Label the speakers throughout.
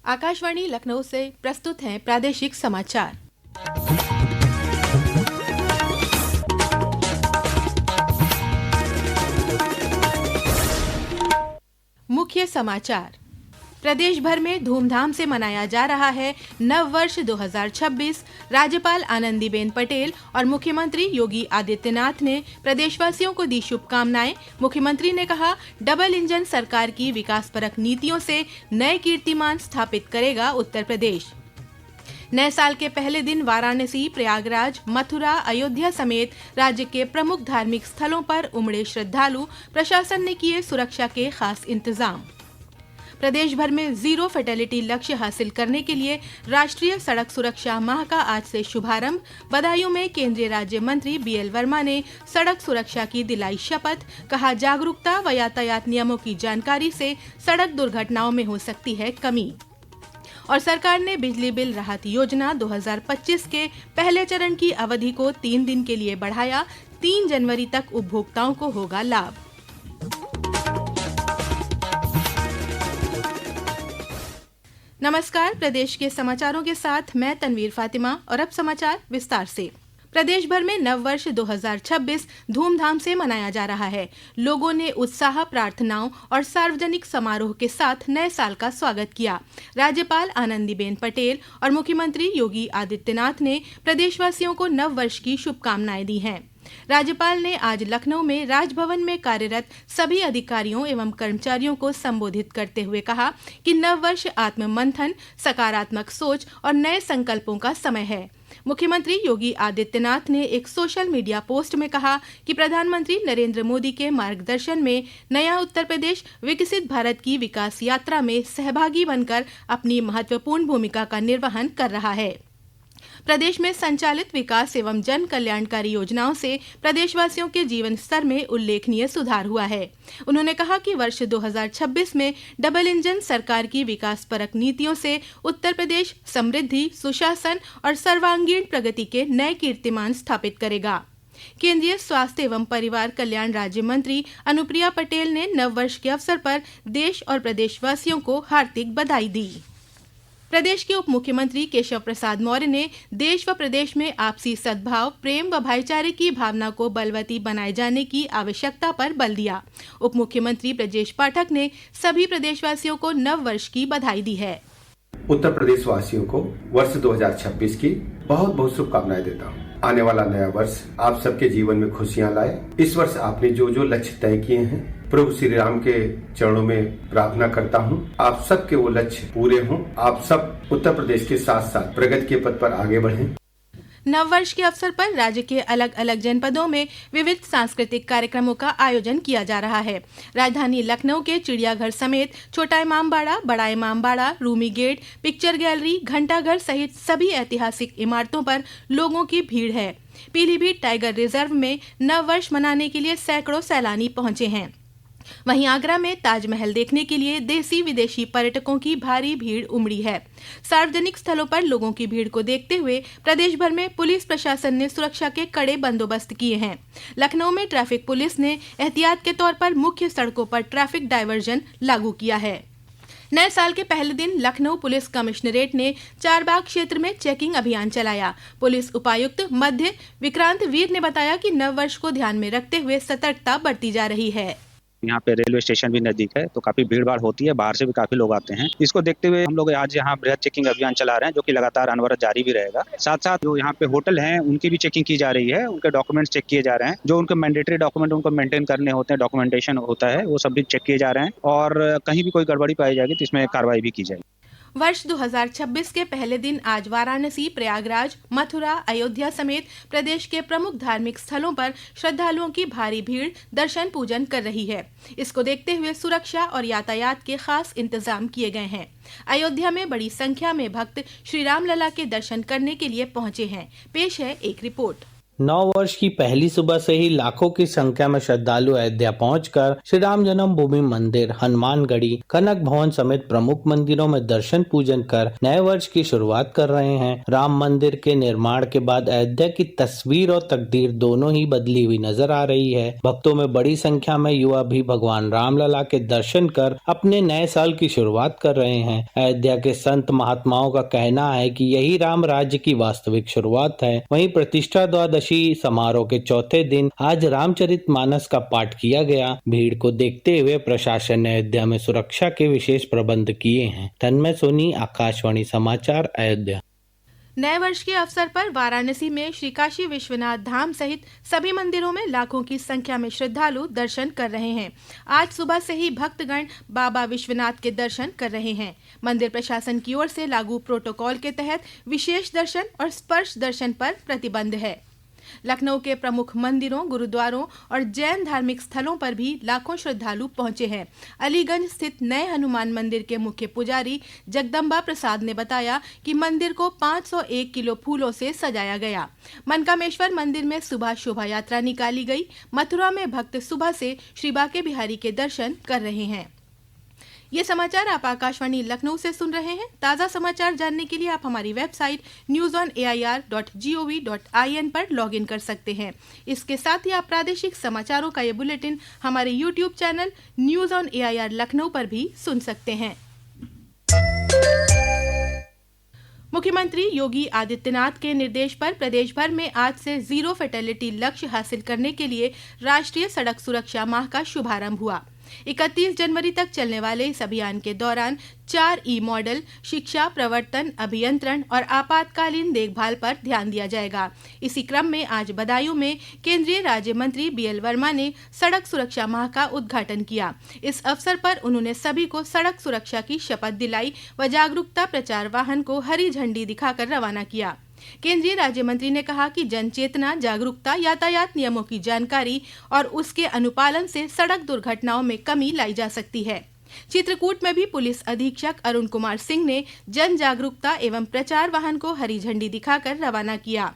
Speaker 1: आकाशवाणी लखनऊ से प्रस्तुत हैं प्रादेशिक समाचार। मुख्य समाचार। प्रदेश भर में धूमधाम से मनाया जा रहा है नव वर्ष 2026। राज्यपाल आनंदीबेन पटेल और मुख्यमंत्री योगी आदित्यनाथ ने प्रदेशवासियों को दी शुभकामनाएं। मुख्यमंत्री ने कहा, डबल इंजन सरकार की विकासपरक नीतियों से नए कीर्तिमान स्थापित करेगा उत्तर प्रदेश। नए साल के पहले दिन वाराणसी, प्रयागराज, मथुरा, अयोध्या समेत राज्य के प्रमुख धार्मिक स्थलों पर उमड़े श्रद्धालु। प्रशासन ने किए सुरक्षा के खास इंतजाम। प्रदेश भर में जीरो फैटेलिटी लक्ष्य हासिल करने के लिए राष्ट्रीय सड़क सुरक्षा माह का आज से शुभारंभ। बदायूं में केंद्रीय राज्य मंत्री BL वर्मा ने सड़क सुरक्षा की दिलाई शपथ। कहा, जागरूकता व यातायात नियमों की जानकारी से सड़क दुर्घटनाओं में हो सकती है कमी। और सरकार ने बिजली बिल राहत योजना 2025 के पहले चरण की अवधि को 3 दिन के लिए बढ़ाया। 3 जनवरी तक उपभोक्ताओं को होगा लाभ। नमस्कार, प्रदेश के समाचारों के साथ मैं तनवीर फातिमा और अब समाचार विस्तार से। प्रदेश भर में नव वर्ष 2026 धूमधाम से मनाया जा रहा है। लोगों ने उत्साह, प्रार्थनाओं और सार्वजनिक समारोह के साथ नए साल का स्वागत किया। राज्यपाल आनंदीबेन पटेल और मुख्यमंत्री योगी आदित्यनाथ ने प्रदेशवासियों को नव वर्ष की शुभकामनाएं दी हैं। राज्यपाल ने आज लखनऊ में राजभवन में कार्यरत सभी अधिकारियों एवं कर्मचारियों को संबोधित करते हुए कहा कि नव वर्ष आत्म मंथन, सकारात्मक सोच और नए संकल्पों का समय है। मुख्यमंत्री योगी आदित्यनाथ ने एक सोशल मीडिया पोस्ट में कहा कि प्रधानमंत्री नरेंद्र मोदी के मार्गदर्शन में नया उत्तर प्रदेश विकसित भारत की विकास यात्रा में सहभागी बनकर अपनी महत्वपूर्ण भूमिका का निर्वहन कर रहा है। प्रदेश में संचालित विकास एवं जन कल्याणकारी योजनाओं से प्रदेशवासियों के जीवन स्तर में उल्लेखनीय सुधार हुआ है। उन्होंने कहा कि वर्ष 2026 में डबल इंजन सरकार की विकासपरक नीतियों से उत्तर प्रदेश समृद्धि, सुशासन और सर्वांगीण प्रगति के नए कीर्तिमान स्थापित करेगा। केंद्रीय स्वास्थ्य एवं परिवार कल्याण राज्य मंत्री अनुप्रिया पटेल ने नववर्ष के अवसर पर देश और प्रदेशवासियों को हार्दिक बधाई दी। प्रदेश के उप मुख्यमंत्री केशव प्रसाद मौर्य ने देश व प्रदेश में आपसी सद्भाव, प्रेम व भाईचारे की भावना को बलवती बनाए जाने की आवश्यकता पर बल दिया। उप मुख्यमंत्री ब्रजेश पाठक ने सभी प्रदेशवासियों को नव वर्ष की बधाई दी है।
Speaker 2: उत्तर प्रदेश वासियों को वर्ष 2026 की बहुत बहुत शुभकामनाएं देता हूँ। आने वाला नया वर्ष आप सबके जीवन में खुशियाँ लाए। इस वर्ष आपने जो जो लक्ष्य तय किए हैं, प्रभु श्री राम के चरणों में प्रार्थना करता हूँ, आप सबके वो लक्ष्य पूरे हों। आप सब उत्तर प्रदेश के साथ साथ प्रगति के पथ पर आगे बढ़ें।
Speaker 1: नववर्ष के अवसर पर राज्य के अलग अलग जनपदों में विविध सांस्कृतिक कार्यक्रमों का आयोजन किया जा रहा है। राजधानी लखनऊ के चिड़ियाघर समेत Chhota Imambara, Bara Imambara, Rumi Gate, Picture Gallery, Ghantaghar सहित सभी ऐतिहासिक इमारतों पर लोगों की भीड़ है। पीलीभीत टाइगर रिजर्व में नववर्ष मनाने के लिए सैकड़ों सैलानी पहुंचे हैं। वहीं आगरा में ताजमहल देखने के लिए देसी विदेशी पर्यटकों की भारी भीड़ उमड़ी है। सार्वजनिक स्थलों पर लोगों की भीड़ को देखते हुए प्रदेश भर में पुलिस प्रशासन ने सुरक्षा के कड़े बंदोबस्त किए हैं। लखनऊ में ट्रैफिक पुलिस ने एहतियात के तौर पर मुख्य सड़कों पर ट्रैफिक डायवर्जन लागू किया है। नए साल के पहले दिन लखनऊ पुलिस कमिश्नरेट ने चारबाग क्षेत्र में चेकिंग अभियान चलाया। पुलिस उपायुक्त मध्य विक्रांत वीर ने बताया कि नववर्ष को ध्यान में रखते हुए सतर्कता बरती जा रही है।
Speaker 3: यहाँ पे रेलवे स्टेशन भी नजदीक है, तो काफी भीड़ भाड़ होती है, बाहर से भी काफी लोग आते हैं। इसको देखते हुए हम लोग आज यहाँ बृहद चेकिंग अभियान चला रहे हैं, जो कि लगातार अनवरत जारी भी रहेगा। साथ साथ जो यहाँ पे होटल हैं, उनकी भी चेकिंग की जा रही है, उनके डॉक्यूमेंट्स चेक किए जा रहे हैं। जो उनके मैंडेटरी डॉक्यूमेंट उनको मेंटेन करने होते हैं, डॉक्यूमेंटेशन होता है, वो सब भी चेक किए जा रहे हैं और कहीं भी कोई गड़बड़ी पाई जाएगी तो इसमें कार्रवाई भी की जाएगी।
Speaker 1: वर्ष 2026 के पहले दिन आज वाराणसी, प्रयागराज, मथुरा, अयोध्या समेत प्रदेश के प्रमुख धार्मिक स्थलों पर श्रद्धालुओं की भारी भीड़ दर्शन पूजन कर रही है। इसको देखते हुए सुरक्षा और यातायात के खास इंतजाम किए गए हैं। अयोध्या में बड़ी संख्या में भक्त श्री राम लला के दर्शन करने के लिए पहुंचे हैं। पेश है एक रिपोर्ट।
Speaker 4: 9 वर्ष की पहली सुबह से ही लाखों की संख्या में श्रद्धालु अयोध्या पहुंचकर श्री राम जन्मभूमि मंदिर, हनुमानगढ़ी, कनक भवन समेत प्रमुख मंदिरों में दर्शन पूजन कर नए वर्ष की शुरुआत कर रहे हैं। राम मंदिर के निर्माण के बाद अयोध्या की तस्वीर और तकदीर दोनों ही बदली हुई नजर आ रही है। भक्तों में बड़ी संख्या में युवा भी भगवान रामलला के दर्शन कर अपने नए साल की शुरुआत कर रहे हैं। अयोध्या के संत महात्माओं का कहना है कि यही राम राज्य की वास्तविक शुरुआत है। वहीं प्रतिष्ठा द्वादशी समारोह के चौथे दिन आज रामचरितमानस का पाठ किया गया। भीड़ को देखते हुए प्रशासन ने अयोध्या में सुरक्षा के विशेष प्रबंध किए हैं। तन्मय सोनी, आकाशवाणी समाचार, अयोध्या।
Speaker 1: नए वर्ष के अवसर पर वाराणसी में श्री काशी विश्वनाथ धाम सहित सभी मंदिरों में लाखों की संख्या में श्रद्धालु दर्शन कर रहे हैं। आज सुबह से ही भक्तगण बाबा विश्वनाथ के दर्शन कर रहे हैं। मंदिर प्रशासन की ओर से लागू प्रोटोकॉल के तहत विशेष दर्शन और स्पर्श दर्शन पर प्रतिबंध है। लखनऊ के प्रमुख मंदिरों, गुरुद्वारों और जैन धार्मिक स्थलों पर भी लाखों श्रद्धालु पहुंचे हैं। अलीगंज स्थित नए हनुमान मंदिर के मुख्य पुजारी जगदम्बा प्रसाद ने बताया कि मंदिर को 501 किलो फूलों से सजाया गया। मनकामेश्वर मंदिर में सुबह शोभा यात्रा निकाली गई। मथुरा में भक्त सुबह से श्री बांके बिहारी के दर्शन कर रहे हैं। ये समाचार आप आकाशवाणी लखनऊ से सुन रहे हैं। ताज़ा समाचार जानने के लिए आप हमारी वेबसाइट newsonair.gov.in पर लॉगिन कर सकते हैं। इसके साथ ही आप प्रादेशिक समाचारों का ये बुलेटिन हमारे YouTube channel news on AIR Lucknow पर भी सुन सकते हैं। मुख्यमंत्री योगी आदित्यनाथ के निर्देश पर प्रदेश भर में आज से जीरो फैटेलिटी लक्ष्य हासिल करने के लिए राष्ट्रीय सड़क सुरक्षा माह का शुभारंभ हुआ। 31 जनवरी तक चलने वाले इस अभियान के दौरान 4 मॉडल शिक्षा, प्रवर्तन, अभियंत्रण और आपातकालीन देखभाल पर ध्यान दिया जाएगा। इसी क्रम में आज बदायूं में केंद्रीय राज्य मंत्री BL वर्मा ने सड़क सुरक्षा माह का उद्घाटन किया। इस अवसर पर उन्होंने सभी को सड़क सुरक्षा की शपथ दिलाई व जागरूकता प्रचार वाहन को हरी झंडी दिखाकर रवाना किया। केंद्रीय राज्य मंत्री ने कहा कि जन चेतना, जागरूकता, यातायात नियमों की जानकारी और उसके अनुपालन से सड़क दुर्घटनाओं में कमी लाई जा सकती है। चित्रकूट में भी पुलिस अधीक्षक अरुण कुमार सिंह ने जन जागरूकता एवं प्रचार वाहन को हरी झंडी दिखाकर रवाना किया।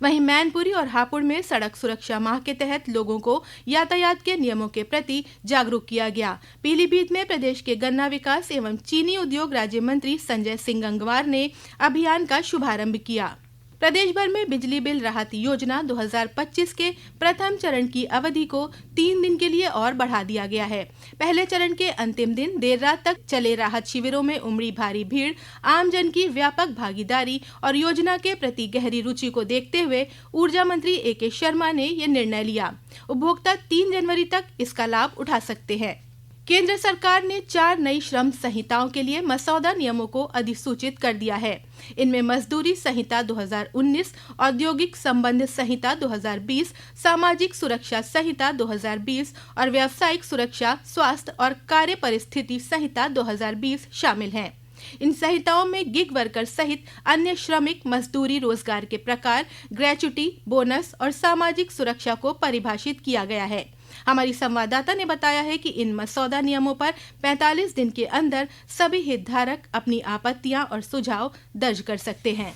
Speaker 1: वहीं मैनपुरी और हापुड़ में सड़क सुरक्षा माह के तहत लोगों को यातायात के नियमों के प्रति जागरूक किया गया। पीलीभीत में प्रदेश के गन्ना विकास एवं चीनी उद्योग राज्य मंत्री संजय सिंह गंगवार ने अभियान का शुभारंभ किया। प्रदेश भर में बिजली बिल राहत योजना 2025 के प्रथम चरण की अवधि को 3 दिन के लिए और बढ़ा दिया गया है। पहले चरण के अंतिम दिन देर रात तक चले राहत शिविरों में उमड़ी भारी भीड़, आमजन की व्यापक भागीदारी और योजना के प्रति गहरी रुचि को देखते हुए ऊर्जा मंत्री AK शर्मा ने ये निर्णय लिया। उपभोक्ता 3 जनवरी तक इसका लाभ उठा सकते हैं। केंद्र सरकार ने 4 नई श्रम संहिताओं के लिए मसौदा नियमों को अधिसूचित कर दिया है। इनमें मजदूरी संहिता 2019, औद्योगिक संबंध संहिता 2020, सामाजिक सुरक्षा संहिता 2020 और व्यावसायिक सुरक्षा, स्वास्थ्य और कार्य परिस्थिति संहिता 2020 शामिल हैं। इन संहिताओं में गिग वर्कर सहित अन्य श्रमिक मजदूरी, रोजगार के प्रकार, ग्रेच्युटी, बोनस और सामाजिक सुरक्षा को परिभाषित किया गया है। हमारी संवाददाता ने बताया है कि इन मसौदा नियमों पर 45 दिन के अंदर सभी हितधारक अपनी आपत्तियां और सुझाव दर्ज कर सकते हैं।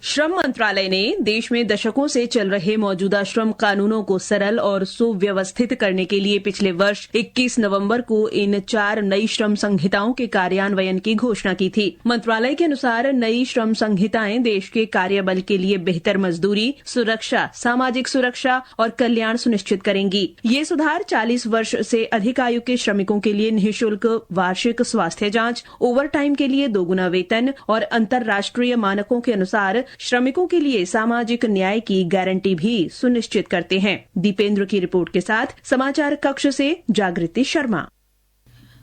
Speaker 5: श्रम मंत्रालय ने देश में दशकों से चल रहे मौजूदा श्रम कानूनों को सरल और सुव्यवस्थित करने के लिए पिछले वर्ष 21 नवंबर को इन 4 नई श्रम संहिताओं के कार्यान्वयन की घोषणा की थी। मंत्रालय के अनुसार नई श्रम संहिताएं देश के कार्यबल के लिए बेहतर मजदूरी, सुरक्षा, सामाजिक सुरक्षा और कल्याण सुनिश्चित करेंगी। ये सुधार 40 वर्ष से अधिक आयु के श्रमिकों के लिए निःशुल्क वार्षिक स्वास्थ्य जांच, ओवर टाइम के लिए 2 गुना वेतन और अंतर्राष्ट्रीय मानकों के अनुसार श्रमिकों के लिए सामाजिक न्याय की गारंटी भी सुनिश्चित करते हैं। दीपेंद्र की रिपोर्ट के साथ समाचार कक्ष से जागृति शर्मा।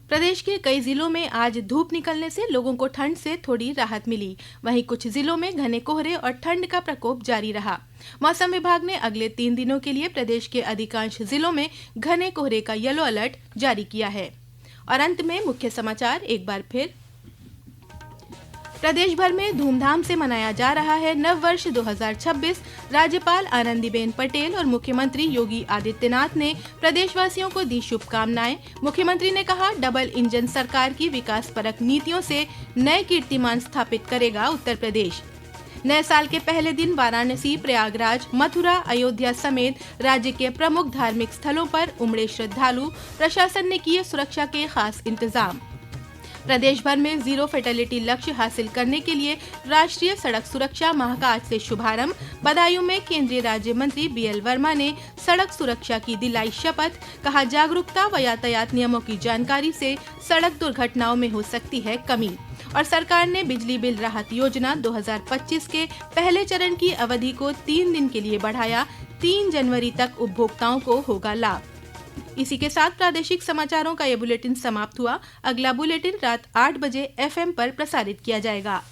Speaker 1: प्रदेश के कई जिलों में आज धूप निकलने से लोगों को ठंड से थोड़ी राहत मिली। वहीं कुछ जिलों में घने कोहरे और ठंड का प्रकोप जारी रहा। मौसम विभाग ने अगले 3 दिनों के लिए प्रदेश के अधिकांश जिलों में घने कोहरे का येलो अलर्ट जारी किया है। और अंत में मुख्य समाचार एक बार फिर। प्रदेश भर में धूमधाम से मनाया जा रहा है नव वर्ष 2026। राज्यपाल आनंदीबेन पटेल और मुख्यमंत्री योगी आदित्यनाथ ने प्रदेशवासियों को दी शुभकामनाएं। मुख्यमंत्री ने कहा, डबल इंजन सरकार की विकासपरक नीतियों से नए कीर्तिमान स्थापित करेगा उत्तर प्रदेश। नए साल के पहले दिन वाराणसी, प्रयागराज, मथुरा, अयोध्या समेत राज्य के प्रमुख धार्मिक स्थलों पर उमड़े श्रद्धालु। प्रशासन ने किए सुरक्षा के खास इंतजाम। प्रदेश भर में जीरो फेटेलिटी लक्ष्य हासिल करने के लिए राष्ट्रीय सड़क सुरक्षा माह का आज से शुभारंभ। बदायूं में केंद्रीय राज्य मंत्री BL वर्मा ने सड़क सुरक्षा की दिलाई शपथ। कहा, जागरूकता व यातायात नियमों की जानकारी से सड़क दुर्घटनाओं में हो सकती है कमी। और सरकार ने बिजली बिल राहत योजना 2025 के पहले चरण की अवधि को 3 दिन के लिए बढ़ाया। 3 जनवरी तक उपभोक्ताओं को होगा लाभ। इसी के साथ प्रादेशिक समाचारों का ये बुलेटिन समाप्त हुआ। अगला बुलेटिन रात 8 बजे FM पर प्रसारित किया जाएगा।